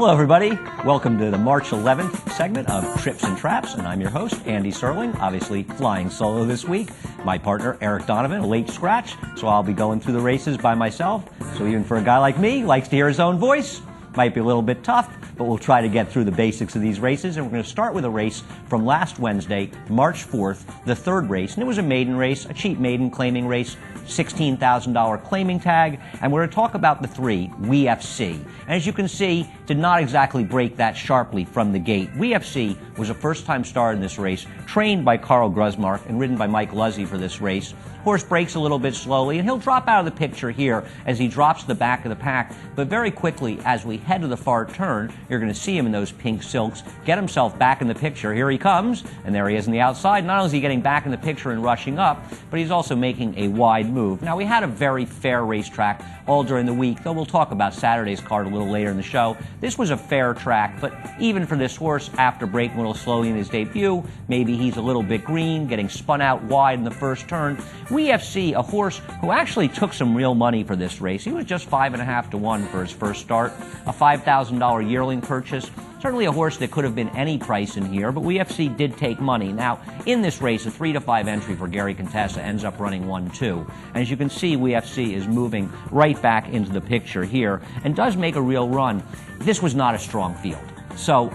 Hello, everybody. Welcome to the March 11th segment of Trips and Traps, and I'm your host, Andy Serling, obviously flying solo this week. My partner, Eric Donovan, a late scratch, so I'll be going through the races by myself. So even for a guy like me, likes to hear his own voice, might be a little bit tough, but we'll try to get through the basics of these races. And we're going to start with a race from last Wednesday, March 4th, the third race. And it was a maiden race, a cheap maiden claiming race, $16,000 claiming tag. And we're going to talk about the three, WeFC. And as you can see, did not exactly break that sharply from the gate. WeFC was a first-time star in this race, trained by Carl Grusmark and ridden by Mike Luzzi for this race. Horse breaks a little bit slowly, and he'll drop out of the picture here as he drops the back of the pack. But very quickly, as we head to the far turn, you're going to see him in those pink silks, get himself back in the picture. Here he comes, and there he is on the outside. Not only is he getting back in the picture and rushing up, but he's also making a wide move. Now, we had a very fair racetrack all during the week, though we'll talk about Saturday's card a little later in the show. This was a fair track, but even for this horse, after breaking a little slowly in his debut, maybe he's a little bit green, getting spun out wide in the first turn. WeFC, a horse who actually took some real money for this race. He was just 5.5 to 1 for his first start, a $5,000 yearling purchase. Certainly a horse that could have been any price in here, but WeFC did take money. Now, in this race, a 3 to 5 entry for Gary Contessa ends up running 1-2. And as you can see, WeFC is moving right back into the picture here and does make a real run. This was not a strong field. So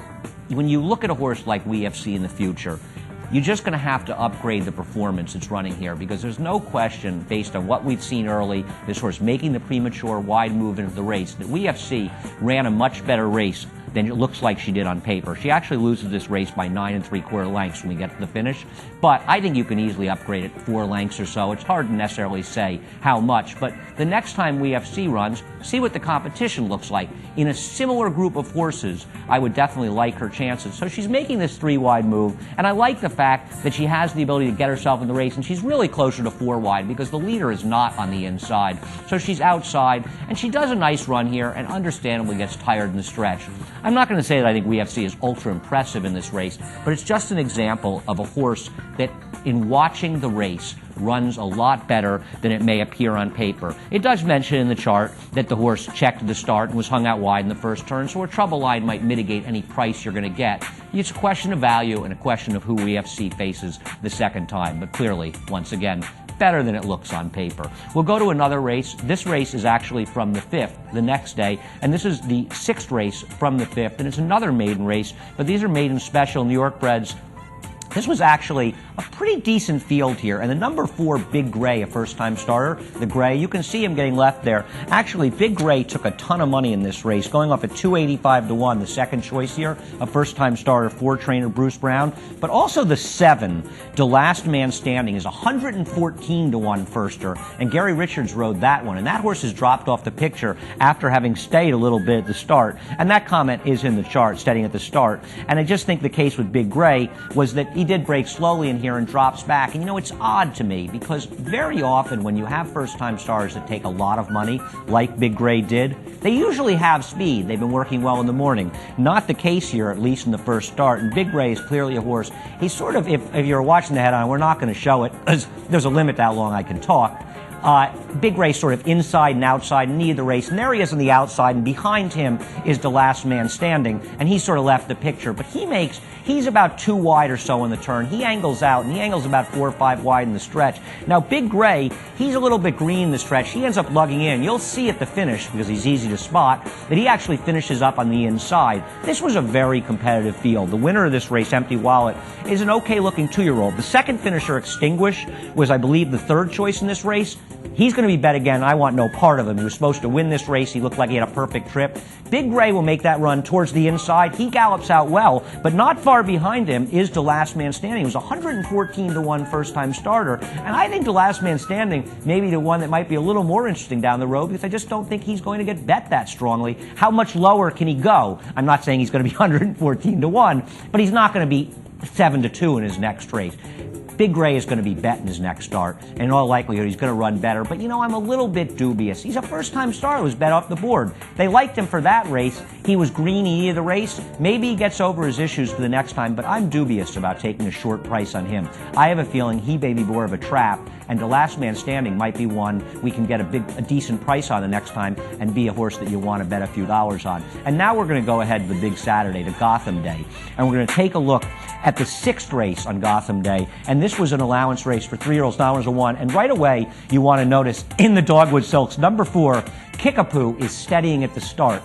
when you look at a horse like WeFC in the future, you're just going to have to upgrade the performance that's running here, because there's no question, based on what we've seen early, this horse making the premature wide move into the race, that WeFC ran a much better race than it looks like she did on paper. She actually loses this race by 9 3/4 lengths when we get to the finish, but I think you can easily upgrade it 4 lengths or so. It's hard to necessarily say how much, but the next time WeFC runs, see what the competition looks like. In a similar group of horses, I would definitely like her chances. So she's making this 3-wide move, and I like the fact that she has the ability to get herself in the race, and she's really closer to 4-wide because the leader is not on the inside. So she's outside, and she does a nice run here and understandably gets tired in the stretch. I'm not going to say that I think WeFC is ultra impressive in this race, but it's just an example of a horse that, in watching the race, runs a lot better than it may appear on paper. It does mention in the chart that the horse checked at the start and was hung out wide in the first turn, so a trouble line might mitigate any price you're going to get. It's a question of value and a question of who WeFC faces the second time, but clearly, once again, better than it looks on paper. We'll go to another race. This race is actually from the 5th, the next day, and this is the 6th race from the 5th, and it's another maiden race, but these are maiden special New York breds. This was actually a pretty decent field here, and the number 4, Big Gray, a first-time starter, the Gray, you can see him getting left there. Actually, Big Gray took a ton of money in this race, going off at 285 to 1, the second choice here, a first-time starter for trainer Bruce Brown. But also the 7, The Last Man Standing, is 114 to 1 firster, and Gary Richards rode that one, and that horse has dropped off the picture after having stayed a little bit at the start, and that comment is in the chart, staying at the start. And I just think the case with Big Gray was that he did break slowly in here and drops back. And you know, it's odd to me because very often when you have first-time stars that take a lot of money, like Big Gray did, they usually have speed. They've been working well in the morning. Not the case here, at least in the first start. And Big Gray is clearly a horse. He's sort of, if you're watching the head-on, we're not going to show it, because there's a limit to how long I can talk. Big Ray sort of inside and outside in the race, and there he is on the outside, and behind him is The Last Man Standing, and he sort of left the picture, but he's about 2 wide or so in the turn. He angles out, and he angles about 4 or 5 wide in the stretch. Now, Big Gray, he's a little bit green in the stretch. He ends up lugging in. You'll see at the finish, because he's easy to spot, that he actually finishes up on the inside. This was a very competitive field. The winner of this race, Empty Wallet, is an okay-looking 2-year-old. The second finisher, Extinguish, was, I believe, the 3rd choice in this race. He's going to be bet again. I want no part of him. He was supposed to win this race. He looked like he had a perfect trip. Big Gray will make that run towards the inside. He gallops out well, but not far behind him is The Last Man Standing. He was 114 to 1 first-time starter, and I think The Last Man Standing may be the one that might be a little more interesting down the road, because I just don't think he's going to get bet that strongly. How much lower can he go? I'm not saying he's going to be 114 to 1, but he's not going to be 7 to 2 in his next race. Big Gray is going to be betting his next start, and in all likelihood he's going to run better. But you know, I'm a little bit dubious. He's a first-time starter who's bet off the board. They liked him for that race. He was green, he needed the race. Maybe he gets over his issues for the next time, but I'm dubious about taking a short price on him. I have a feeling he may be more of a trap, and the last man standing might be one we can get a decent price on the next time and be a horse that you want to bet a few dollars on. And now we're going to go ahead to the big Saturday, to Gotham Day, and we're going to take a look at the 6th race on Gotham Day. And this was an allowance race for 3-year-olds, $1 and right away you want to notice in the Dogwood Silks, number 4, Kickapoo is steadying at the start.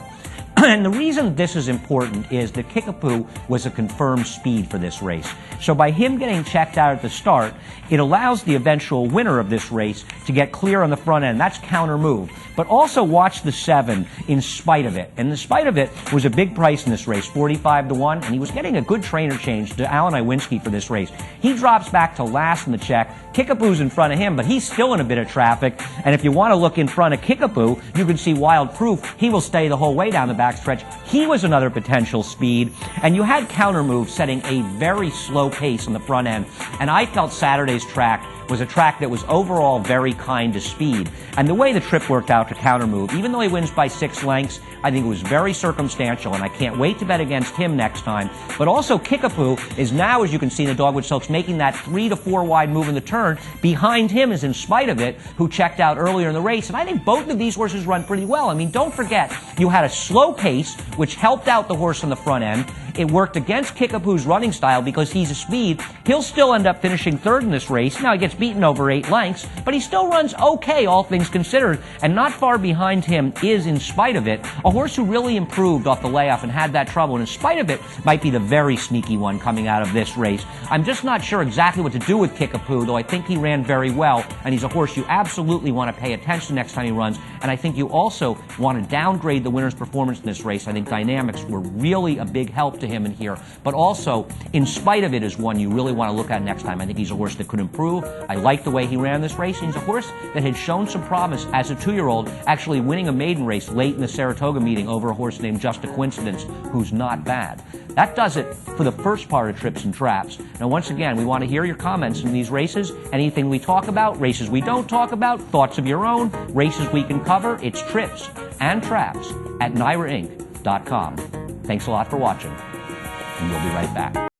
And the reason this is important is that Kickapoo was a confirmed speed for this race. So by him getting checked out at the start, it allows the eventual winner of this race to get clear on the front end. That's counter move. But also watch the 7 in spite of it. And in spite of it was a big price in this race, 45-1, and he was getting a good trainer change to Alan Iwinski for this race. He drops back to last in the check. Kickapoo's in front of him, but he's still in a bit of traffic. And if you want to look in front of Kickapoo, you can see Wild Proof. He will stay the whole way down the backstretch. He was another potential speed. And you had counter move setting a very slow pace on the front end. And I felt Saturday's track was a track that was overall very kind to speed. And the way the trip worked out to counter move, even though he wins by 6 lengths, I think it was very circumstantial, and I can't wait to bet against him next time. But also Kickapoo is now, as you can see in the Dogwood Silks, making that 3 to 4 wide move in the turn. Behind him is In Spite of It, who checked out earlier in the race. And I think both of these horses run pretty well. I mean, don't forget, you had a slow pace, which helped out the horse on the front end. It worked against Kickapoo's running style because he's a speed. He'll still end up finishing 3rd in this race. Now, he gets beaten over 8 lengths, but he still runs okay, all things considered. And not far behind him is In Spite of It, a horse who really improved off the layoff and had that trouble. And In Spite of It might be the very sneaky one coming out of this race. I'm just not sure exactly what to do with Kickapoo, though I think he ran very well, and he's a horse you absolutely want to pay attention next time he runs. And I think you also want to downgrade the winner's performance in this race. I think dynamics were really a big help to him in here. But also, In Spite of It is one you really want to look at next time. I think he's a horse that could improve. I like the way he ran this race. He's a horse that had shown some promise as a 2-year-old, actually winning a maiden race late in the Saratoga meeting over a horse named Just a Coincidence, who's not bad. That does it for the first part of Trips and Traps. Now, once again, we want to hear your comments in these races. Anything we talk about, races we don't talk about, thoughts of your own, races we can cover. It's Trips and Traps at NYRAinc.com. Thanks a lot for watching, and we'll be right back.